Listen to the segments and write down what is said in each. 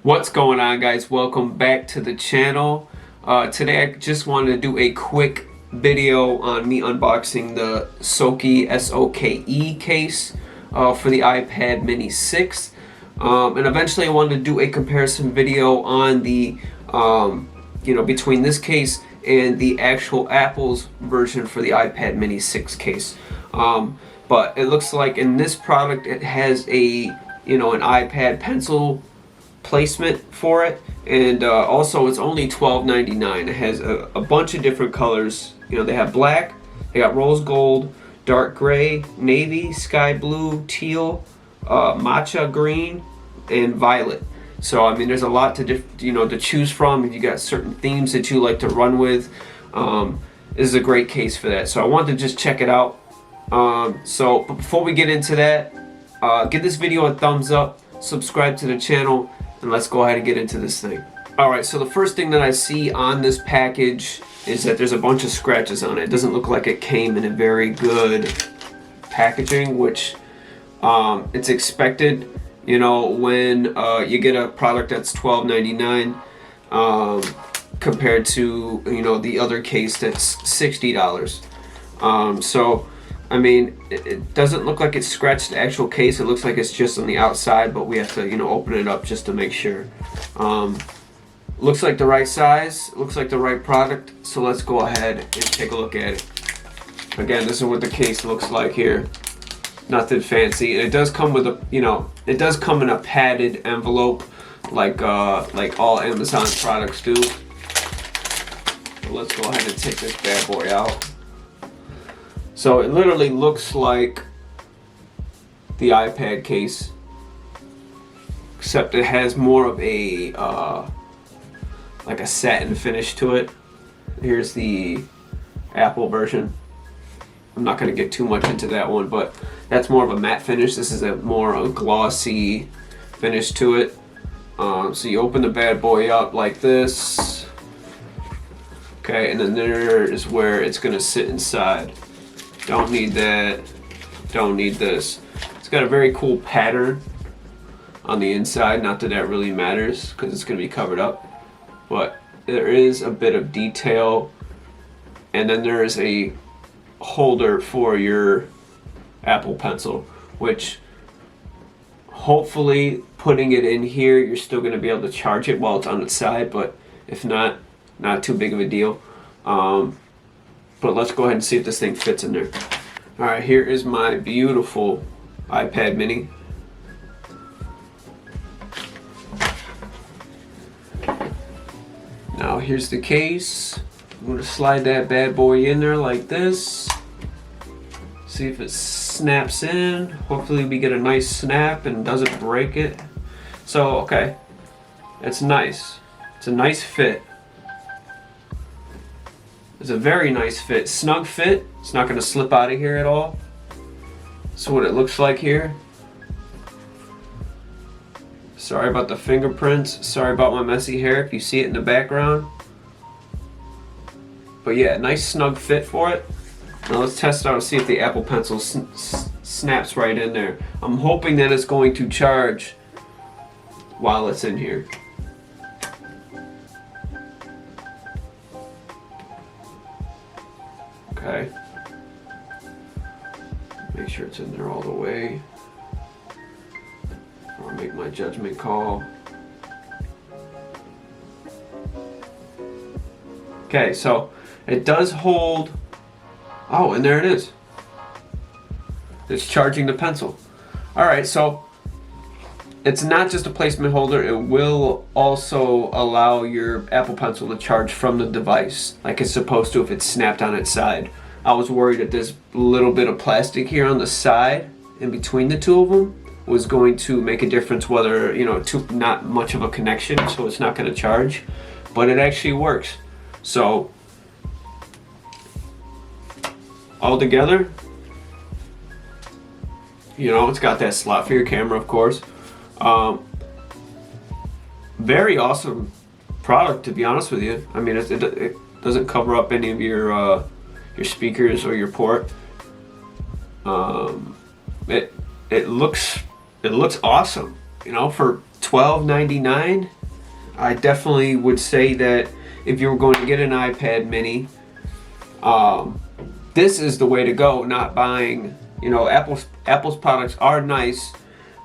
What's going on, guys? Welcome back to the channel. Today I just wanted to do a quick video on me unboxing the Soke S-O-K-E case for the iPad mini 6, and eventually I wanted to do a comparison video on the between this case and the actual Apple's version for the iPad mini 6 case. But it looks like in this product it has a an iPad pencil placement for it, and also it's only $12.99. It has a bunch of different colors. They have black, they got rose gold, dark gray, navy, sky blue, teal, matcha green, and violet. So I mean, there's a lot to choose from. If you got certain themes that you like to run with, this is a great case for that. So I wanted to just check it out. But before we get into that, give this video a thumbs up, subscribe to the channel, and let's go ahead and get into this thing. Alright, so the first thing that I see on this package is that there's a bunch of scratches on it. It doesn't look like it came in a very good packaging, which it's expected, when you get a product that's $12.99 compared to, the other case that's $60. So I mean, it doesn't look like it's scratched the actual case. It looks like it's just on the outside, but we have to, open it up just to make sure. Looks like the right size, looks like the right product. So let's go ahead and take a look at it. Again, this is what the case looks like here. Nothing fancy. And it does come with a, it does come in a padded envelope, like all Amazon products do. So let's go ahead and take this bad boy out. So it literally looks like the iPad case, except it has more of a like a satin finish to it. Here's the Apple version. I'm not going to get too much into that one, but that's more of a matte finish. This is a more glossy finish to it. So you open the bad boy up like this. Okay, and then there is where it's going to sit inside. Don't need that, don't need this. It's got a very cool pattern on the inside, not that that really matters because it's going to be covered up, but there is a bit of detail, and then there is a holder for your Apple Pencil, which hopefully putting it in here you're still going to be able to charge it while it's on its side, but if not too big of a deal. But let's go ahead and see if this thing fits in there. Alright, here is my beautiful iPad mini. Now here's the case. I'm going to slide that bad boy in there like this. See if it snaps in. Hopefully we get a nice snap and doesn't break it. So, okay. It's nice. It's a nice fit. It's a very nice fit. Snug fit. It's not going to slip out of here at all. That's what it looks like here. Sorry about the fingerprints. Sorry about my messy hair if you see it in the background. But yeah, nice snug fit for it. Now let's test it out and see if the Apple Pencil snaps right in there. I'm hoping that it's going to charge while it's in here. Okay. Make sure it's in there all the way. I'll make my judgment call. Okay, so it does hold. Oh, and there it is. It's charging the pencil. Alright, so it's not just a placement holder. It will also allow your Apple Pencil to charge from the device like it's supposed to if it's snapped on its side. I was worried that this little bit of plastic here on the side in between the two of them was going to make a difference, whether, not much of a connection, so it's not going to charge. But it actually works. So all together, it's got that slot for your camera, of course. Very awesome product, to be honest with you. I mean, it doesn't cover up any of your speakers or your port. It looks awesome. For $12.99, I definitely would say that if you were going to get an iPad mini, this is the way to go. Not buying, you know, Apple's products are nice,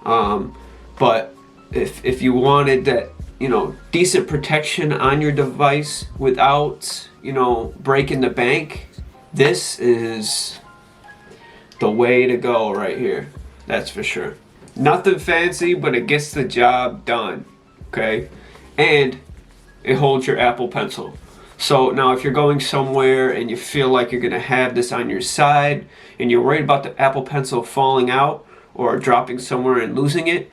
but if you wanted that, you know, decent protection on your device without, you know, breaking the bank, this is the way to go right here. That's for sure. Nothing fancy, but it gets the job done. Okay, and it holds your Apple Pencil. So now if you're going somewhere and you feel like you're gonna have this on your side and you're worried about the Apple Pencil falling out or dropping somewhere and losing it,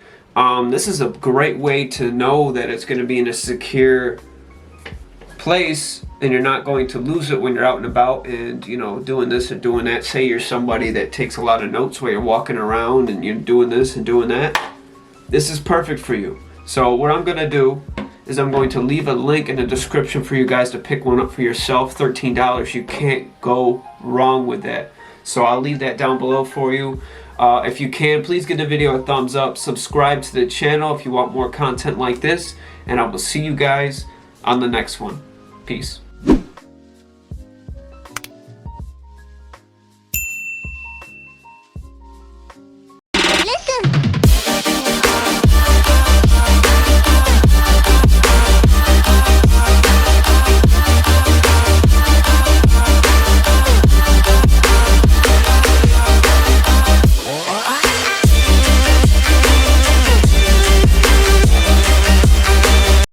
this is a great way to know that it's gonna be in a secure place and you're not going to lose it when you're out and about and, you know, doing this and doing that. Say you're somebody that takes a lot of notes while you're walking around and you're doing this and doing that. This is perfect for you. So what I'm gonna do is I'm going to leave a link in the description for you guys to pick one up for yourself. $13. You can't go wrong with that. So I'll leave that down below for you. If you can, please give the video a thumbs up. Subscribe to the channel if you want more content like this. And I will see you guys on the next one. Peace.